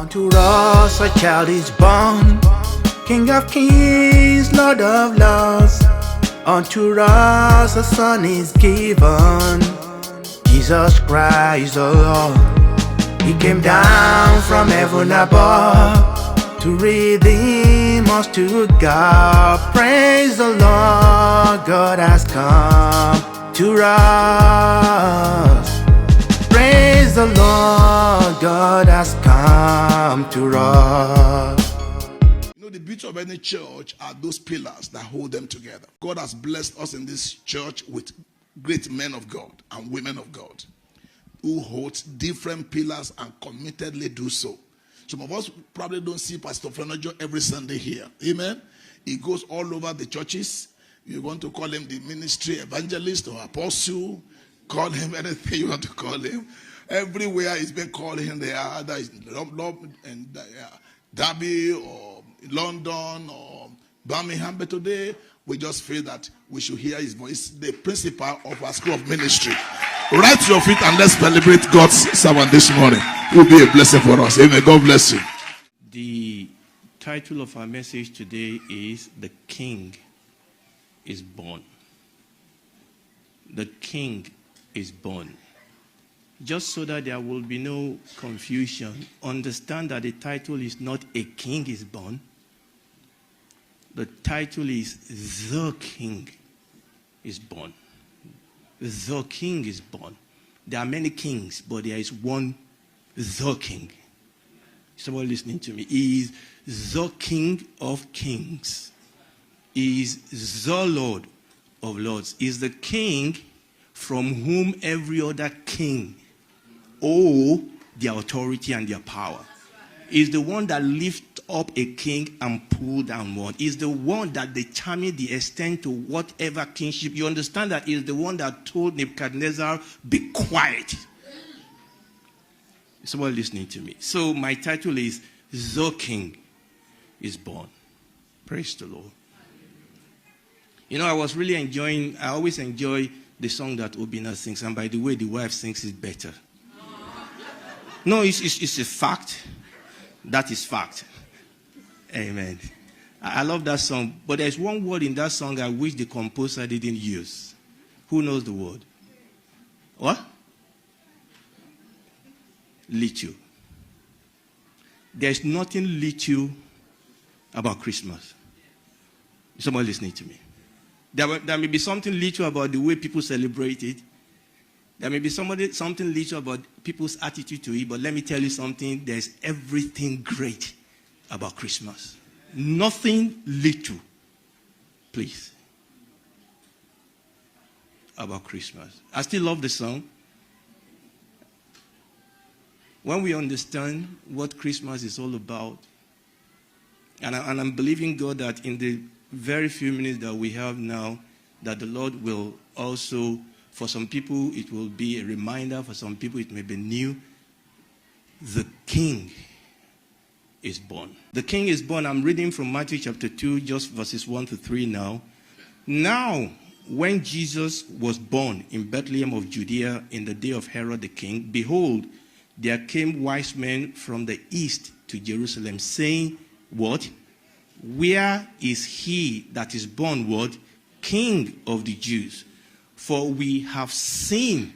Unto us a child is born, King of kings, Lord of lords. Unto us a son is given, Jesus Christ the Lord. He came down from heaven above to redeem us to God. Praise the Lord, God has come to us. Praise the Lord, God has come to us. You know, the beauty of any church are those pillars that hold them together. God has blessed us in this church with great men of God and women of God who hold different pillars and committedly do so. Some of us probably don't see Pastor Flanagan every Sunday here. Amen. He goes all over the churches. You want to call him the ministry evangelist or apostle, call him anything you want to call him. Everywhere he's been called him. They are either in Derby or London or Birmingham. But today we just feel that we should hear his voice. The principal of our school of ministry. Rise to your feet and let's celebrate God's servant this morning. It will be a blessing for us. Amen. God bless you. The title of our message today is The King is Born. The King is born. Just so that there will be no confusion, understand that the title is not A King is Born. The title is The King is Born. The King is born. There are many kings, but there is one The King. Someone listening to me. He is the King of Kings. He is the Lord of Lords. He is the King from whom every other king owe their authority and their power. He is the one that lifts up a king and pull down one. He is the one that determines the extent to whatever kingship. You understand that he is the one that told Nebuchadnezzar, be quiet. Someone listening to me. So my title is The King is Born. Praise the Lord. You know, I always enjoy the song that Obina sings. And by the way, the wife sings it better. No, it's a fact. That is fact. Amen. I love that song. But there's one word in that song I wish the composer didn't use. Who knows the word? What? Little. There's nothing little about Christmas. Someone listening to me. There may be something little about the way people celebrate it. There may be something little about people's attitude to it. But let me tell you something. There's everything great about Christmas. Nothing little, please, about Christmas. I still love the song. When we understand what Christmas is all about, and I'm believing God that in the very few minutes that we have now, that the Lord will also, for some people it will be a reminder, for some people it may be new. The King is born. The King is born. I'm reading from Matthew chapter 2, just verses 1 to 3 now. Now, when Jesus was born in Bethlehem of Judea in the day of Herod the king, behold, there came wise men from the east to Jerusalem, saying, what? Where is he that is born, what? King of the Jews? For we have seen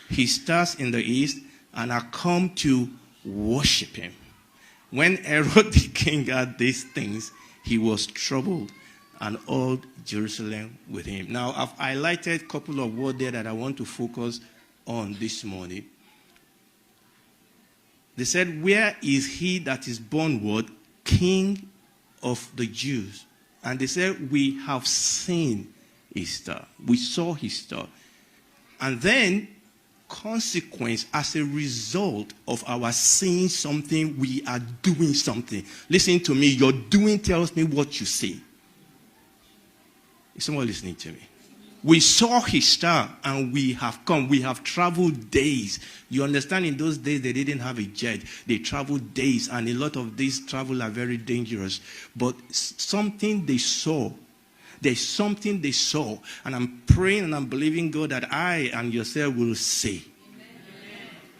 his stars in the east and are come to worship him. When Herod the king heard these things, he was troubled, and all Jerusalem with him. Now, I've highlighted a couple of words there that I want to focus on this morning. They said, where is he that is born, what? King of the Jews. And they said, we have seen his star. We saw his star. And then, consequence, as a result of our seeing something, we are doing something. Listen to me. Your doing tells me what you see. Is someone listening to me? We saw his star and we have come. We have traveled days. You understand, in those days they didn't have a jet. They traveled days, and a lot of these travel are very dangerous. But something they saw. There's something they saw. And I'm praying and I'm believing God that I and yourself will see.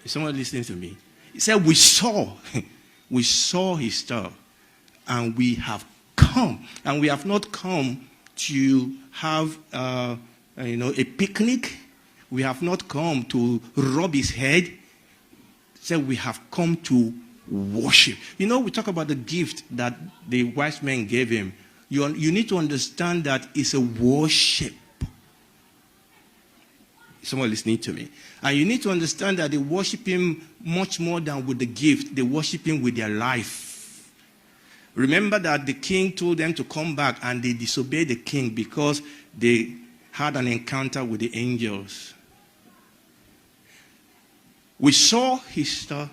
Is someone listening to me? He said, we saw. We saw his star, and we have come. And we have not come to have a picnic. We have not come to rub his head. So we have come to worship. We talk about the gift that the wise men gave him. You need to understand that it's a worship. Someone listening to me. And you need to understand that they worship him much more than with the gift. They worship him with their life. Remember that the king told them to come back, and they disobeyed the king because they had an encounter with the angels. We saw his star,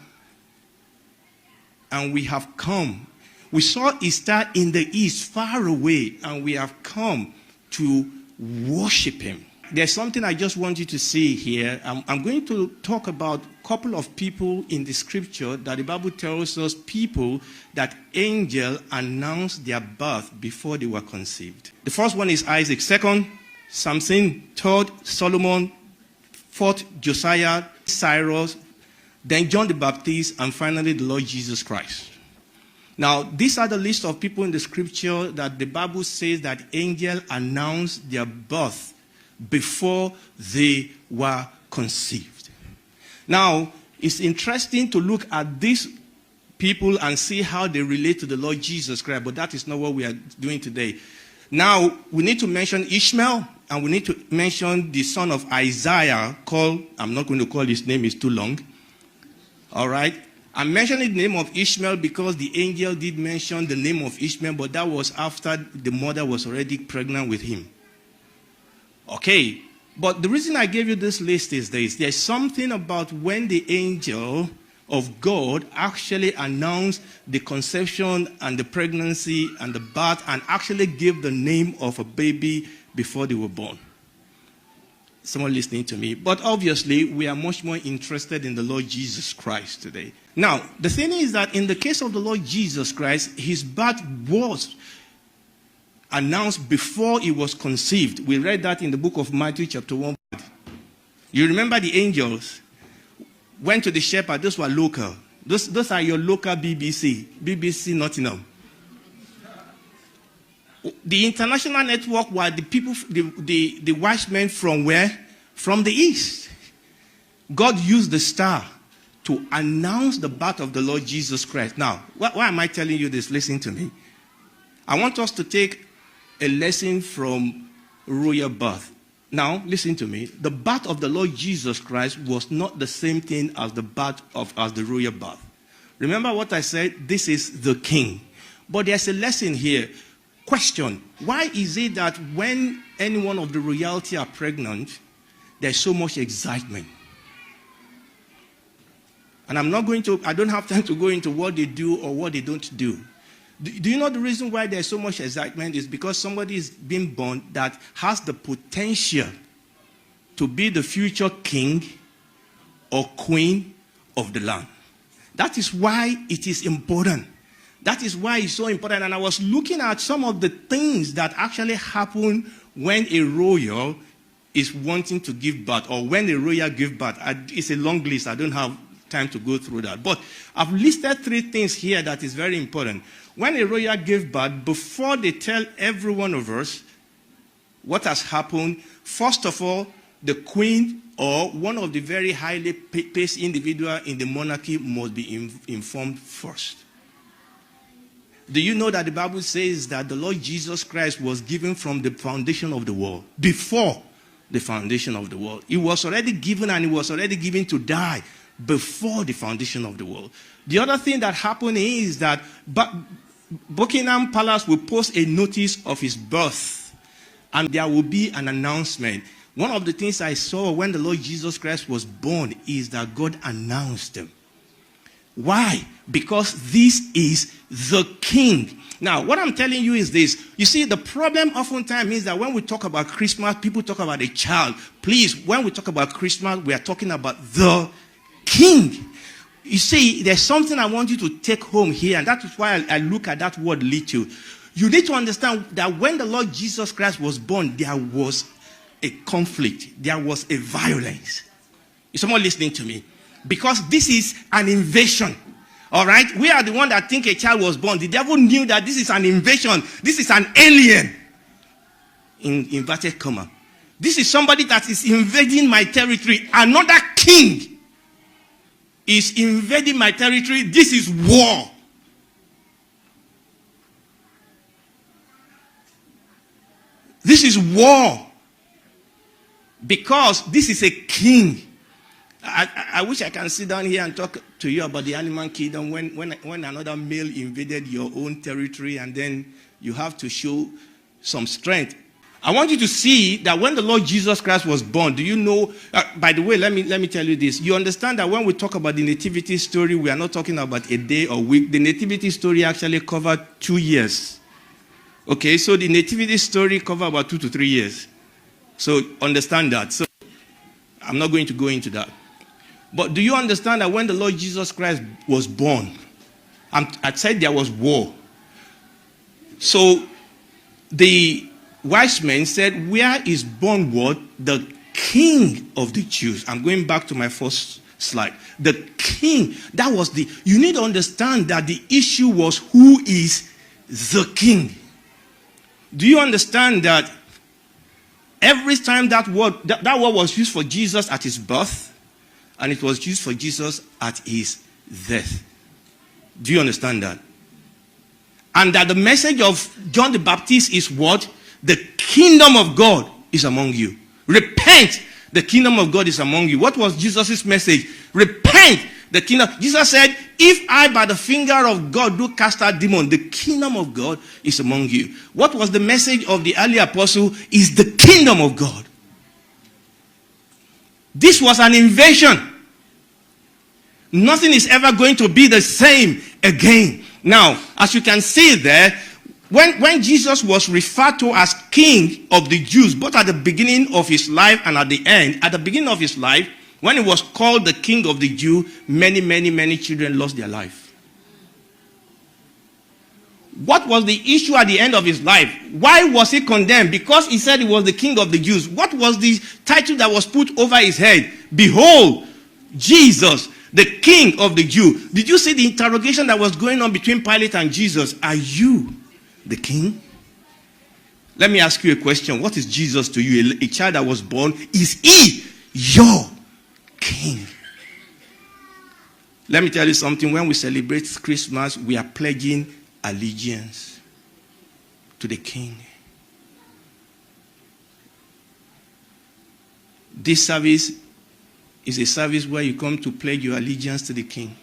and we have come. We saw his star in the east, far away, and we have come to worship him. There's something I just want you to see here. I'm going to talk about a couple of people in the scripture that the Bible tells us, people that angels announced their birth before they were conceived. The first one is Isaac. Second, Samson. Third, Solomon. Fourth, Josiah, Cyrus. Then John the Baptist. And finally, the Lord Jesus Christ. Now, these are the list of people in the scripture that the Bible says that angels announced their birth before they were conceived. Now, it's interesting to look at these people and see how they relate to the Lord Jesus Christ, but that is not what we are doing today. Now, we need to mention Ishmael, and we need to mention the son of Isaiah called, I'm not going to call his name, it's too long. All right? I'm mentioning the name of Ishmael because the angel did mention the name of Ishmael, but that was after the mother was already pregnant with him. Okay, but the reason I gave you this list is this. There's something about when the angel of God actually announced the conception and the pregnancy and the birth and actually gave the name of a baby before they were born. Someone listening to me. But obviously, we are much more interested in the Lord Jesus Christ today. Now, the thing is that in the case of the Lord Jesus Christ, his birth was announced before he was conceived. We read that in the book of Matthew chapter 1. You remember the angels went to the shepherd. Those were local. Those are your local BBC Nottingham. The international network were the people, the wise men from where? From the east. God used the star to announce the birth of the Lord Jesus Christ. Now, why am I telling you this? Listen to me. I want us to take a lesson from royal birth. Now, listen to me. The birth of the Lord Jesus Christ was not the same thing as the birth as the royal birth. Remember what I said? This is the king. But there's a lesson here. Question: why is it that when any one of the royalty are pregnant, there's so much excitement? And I don't have time to go into what they do or what they don't do. Do you know the reason why there's so much excitement is because somebody is being born that has the potential to be the future king or queen of the land. That is why it is important. That is why it's so important. And I was looking at some of the things that actually happen when a royal is wanting to give birth or when a royal gives birth. It's a long list. I don't have time to go through that. But I've listed 3 things here that is very important. When a royal gives birth, before they tell every one of us what has happened, first of all, the queen or one of the very highly placed individual in the monarchy must be informed first. Do you know that the Bible says that the Lord Jesus Christ was given from the foundation of the world? Before the foundation of the world. He was already given, and he was already given to die before the foundation of the world. The other thing that happened is that Buckingham Palace will post a notice of his birth, and there will be an announcement. One of the things I saw when the Lord Jesus Christ was born is that God announced him. Why? Because this is the king. Now, what I'm telling you is this. You see, the problem oftentimes is that when we talk about Christmas, people talk about a child. Please, when we talk about Christmas, we are talking about the king. You see, there's something I want you to take home here, and that is why I look at that word little. You need to understand that when the Lord Jesus Christ was born, there was a conflict. There was a violence. Is someone listening to me? Because this is an invasion. All right? We are the one that think a child was born. The devil knew that this is an invasion. This is an alien. In inverted comma. This is somebody that is invading my territory. Another king is invading my territory. This is war. This is war. Because this is a king. I wish I can sit down here and talk to you about the animal kingdom when another male invaded your own territory and then you have to show some strength. I want you to see that when the Lord Jesus Christ was born, do you know, by the way, let me tell you this. You understand that when we talk about the nativity story, we are not talking about a day or week. The nativity story actually covered 2 years. Okay, so the nativity story covered about 2 to 3 years. So understand that. So I'm not going to go into that. But do you understand that when the Lord Jesus Christ was born, I said there was war. So the wise men said, where is born what? The King of the Jews. I'm going back to my first slide. The king. That was you need to understand that the issue was who is the king. Do you understand that every time that word was used for Jesus at his birth, and it was used for Jesus at his death? Do you understand that? And that the message of John the Baptist is what? The kingdom of God is among you. Repent, the kingdom of God is among you. What was Jesus' message? Repent, the kingdom. Jesus said, if I by the finger of God do cast out demons, the kingdom of God is among you. What was the message of the early apostle? Is the kingdom of God. This was an invasion. Nothing is ever going to be the same again. Now, as you can see there, when Jesus was referred to as King of the Jews, both at the beginning of his life and at the end, at the beginning of his life, when he was called the King of the Jews, many children lost their life. What was the issue at the end of his life? Why was he condemned? Because he said he was the King of the Jews. What was the title that was put over his head? Behold, Jesus, the King of the Jews. Did you see the interrogation that was going on between Pilate and Jesus? Are you the king? Let me ask you a question. What is Jesus to you? A child that was born, is he your king? Let me tell you something. When we celebrate Christmas, we are pledging allegiance to the king. This service is a service where you come to pledge your allegiance to the king.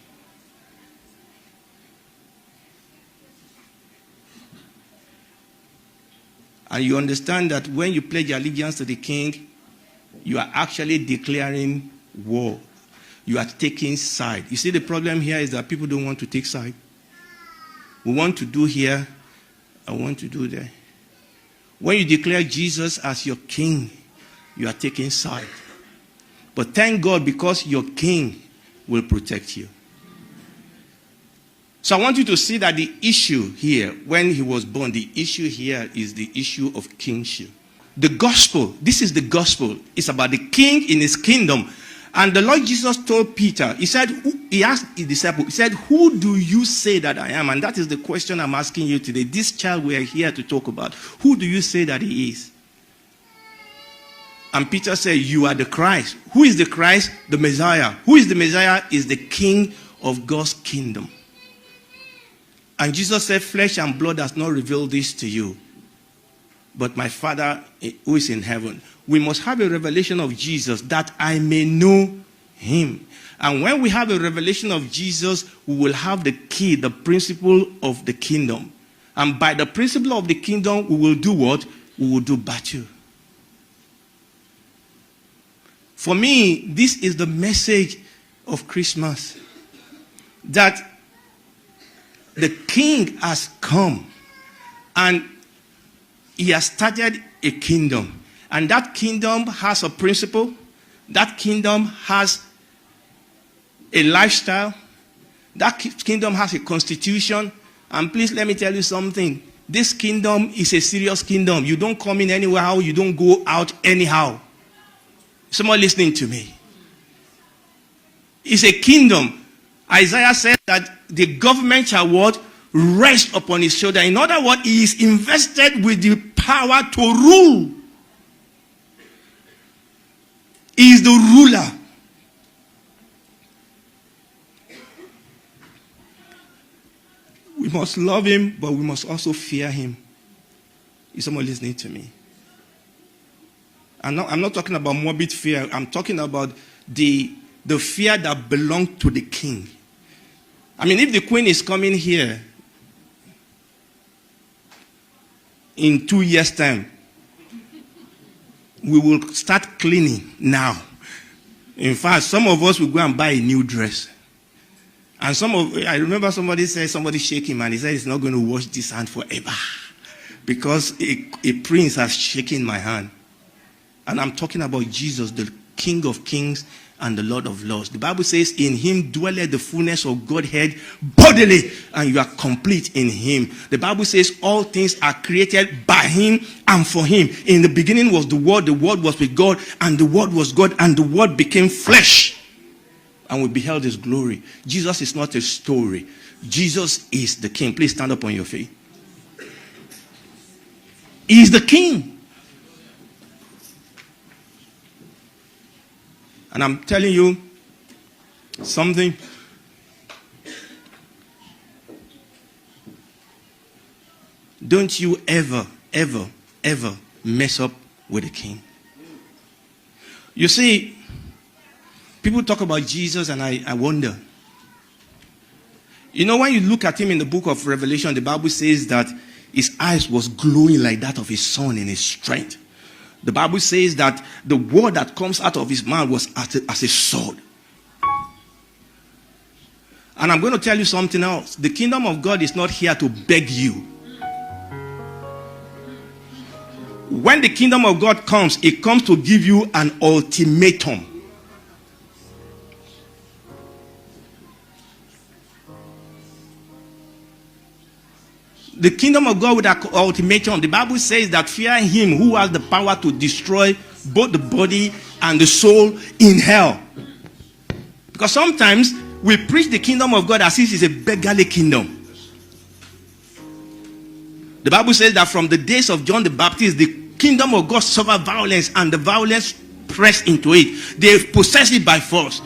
And you understand that when you pledge allegiance to the king, you are actually declaring war. You are taking side. You see, the problem here is that people don't want to take side. We want to do here, I want to do there. When you declare Jesus as your king, you are taking side. But thank God, because your king will protect you. So I want you to see that the issue here, when he was born, the issue here is the issue of kingship. The gospel, this is the gospel. It's about the king in his kingdom. And the Lord Jesus told Peter, he asked his disciple, he said, who do you say that I am? And that is the question I'm asking you today. This child we are here to talk about. Who do you say that he is? And Peter said, you are the Christ. Who is the Christ? The Messiah. Who is the Messiah? Is the king of God's kingdom. And Jesus said, flesh and blood has not revealed this to you, but my Father who is in heaven. We must have a revelation of Jesus that I may know him. And when we have a revelation of Jesus, we will have the key, the principle of the kingdom. And by the principle of the kingdom, we will do what? We will do battle. For me, this is the message of Christmas. That the king has come and he has started a kingdom. And that kingdom has a principle. That kingdom has a lifestyle. That kingdom has a constitution. And please let me tell you something. This kingdom is a serious kingdom. You don't come in anywhere. You don't go out anyhow. Someone listening to me. It's a kingdom. Isaiah said that the government shall what? Rest upon his shoulder. In other words, he is invested with the power to rule. He is the ruler. We must love him, but we must also fear him. Is someone listening to me? I'm not talking about morbid fear. I'm talking about the fear that belongs to the king. I mean, if the queen is coming here in 2 years' time, we will start cleaning now. In fact, some of us will go and buy a new dress. And I remember somebody shake him and he said he's not going to wash this hand forever. Because a prince has shaken my hand. And I'm talking about Jesus, the King of Kings and the Lord of Lords. The Bible says, in him dwelleth the fullness of Godhead bodily, and you are complete in him. The Bible says all things are created by him and for him. In the beginning was the Word was with God, and the Word was God, and the Word became flesh. And we beheld his glory. Jesus is not a story. Jesus is the King. Please stand up on your feet. He is the King. And I'm telling you something. Don't you ever, ever, ever mess up with the king. You see, people talk about Jesus and I wonder. You know, when you look at him in the book of Revelation, the Bible says that his eyes was glowing like that of his son in his strength. The Bible says that the word that comes out of his mouth was as a sword. And I'm going to tell you something else. The kingdom of God is not here to beg you. When the kingdom of God comes, it comes to give you an ultimatum. The kingdom of God with an ultimatum. The Bible says that fear him who has the power to destroy both the body and the soul in hell. Because sometimes we preach the kingdom of God as if it's a beggarly kingdom. The Bible says that from the days of John the Baptist, the kingdom of God suffered violence, and the violence pressed into it. They possess it by force.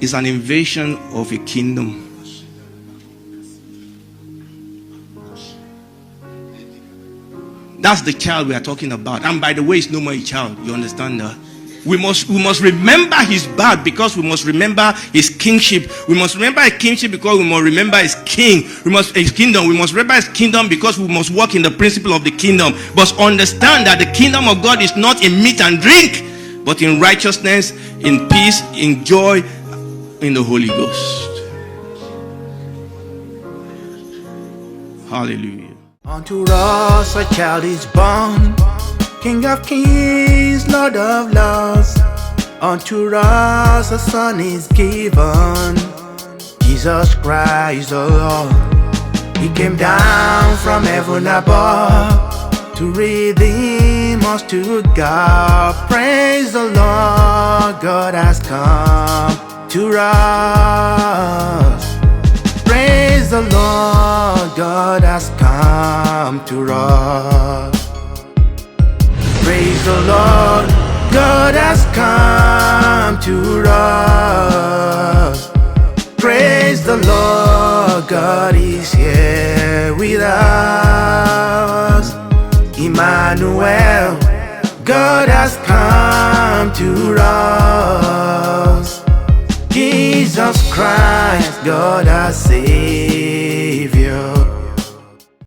It's an invasion of a kingdom. That's the child we are talking about. And by the way, it's no more a child. You understand that? We must remember his birth because we must remember his kingship. We must remember his kingship because we must remember his king. His kingdom. We must remember his kingdom because we must walk in the principle of the kingdom. But understand that the kingdom of God is not in meat and drink, but in righteousness, in peace, in joy, in the Holy Ghost. Hallelujah. Unto us a child is born, King of kings, Lord of lords. Unto us a son is given, Jesus Christ the Lord. He came down from heaven above to redeem us to God. Praise the Lord, God has come to us. Praise the Lord, God has come to us. Praise the Lord, God has come to us. Praise the Lord, God is here with us. Emmanuel, God has come to us. Jesus Christ, God has saved